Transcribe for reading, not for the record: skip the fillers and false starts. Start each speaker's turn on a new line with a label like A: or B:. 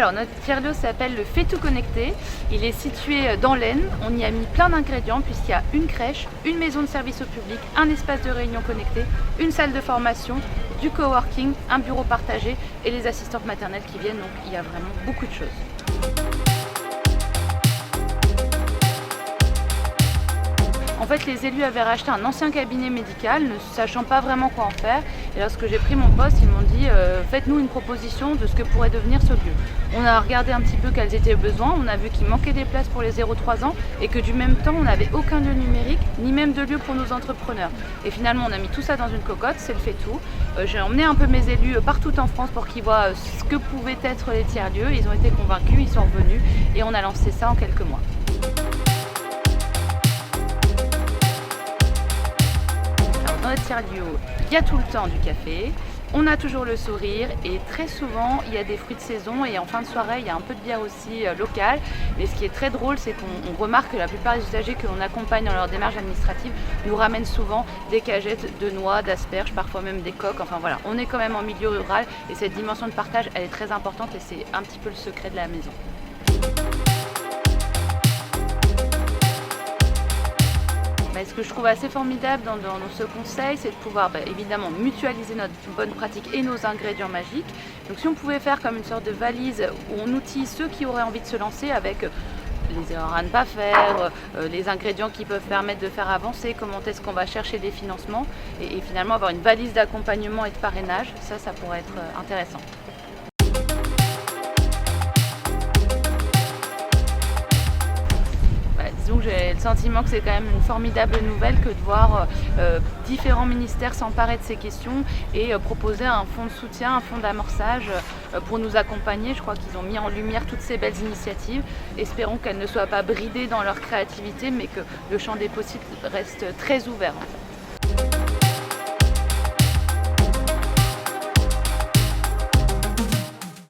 A: Alors notre tiers-lieu s'appelle le Fais tout connecté. Il est situé dans l'Aisne. On y a mis plein d'ingrédients puisqu'il y a une crèche, une maison de service au public, un espace de réunion connecté, une salle de formation, du coworking, un bureau partagé et les assistantes maternelles qui viennent. Donc il y a vraiment beaucoup de choses. En fait, les élus avaient racheté un ancien cabinet médical, ne sachant pas vraiment quoi en faire. Et lorsque j'ai pris mon poste, ils m'ont dit faites-nous une proposition de ce que pourrait devenir ce lieu. On a regardé un petit peu quels étaient les besoins, on a vu qu'il manquait des places pour les 0-3 ans et que du même temps, on n'avait aucun lieu numérique, ni même de lieu pour nos entrepreneurs. Et finalement, on a mis tout ça dans une cocotte, c'est le fait tout. J'ai emmené un peu mes élus partout en France pour qu'ils voient ce que pouvaient être les tiers-lieux. Ils ont été convaincus, ils sont revenus et on a lancé ça en quelques mois. Dans notre tiers-lieu, il y a tout le temps du café, on a toujours le sourire et très souvent il y a des fruits de saison et en fin de soirée il y a un peu de bière aussi locale. Mais ce qui est très drôle, c'est qu'on remarque que la plupart des usagers que l'on accompagne dans leur démarche administrative nous ramènent souvent des cagettes de noix, d'asperges, parfois même des coques. Enfin voilà, on est quand même en milieu rural et cette dimension de partage elle est très importante et c'est un petit peu le secret de la maison. Ce que je trouve assez formidable dans ce conseil, c'est de pouvoir évidemment mutualiser notre bonne pratique et nos ingrédients magiques. Donc si on pouvait faire comme une sorte de valise où on outille ceux qui auraient envie de se lancer avec les erreurs à ne pas faire, les ingrédients qui peuvent permettre de faire avancer, comment est-ce qu'on va chercher des financements et finalement avoir une valise d'accompagnement et de parrainage, ça pourrait être intéressant. Disons que j'ai le sentiment que c'est quand même une formidable nouvelle que de voir différents ministères s'emparer de ces questions et proposer un fonds de soutien, un fonds d'amorçage pour nous accompagner. Je crois qu'ils ont mis en lumière toutes ces belles initiatives. Espérons qu'elles ne soient pas bridées dans leur créativité, mais que le champ des possibles reste très ouvert. En fait.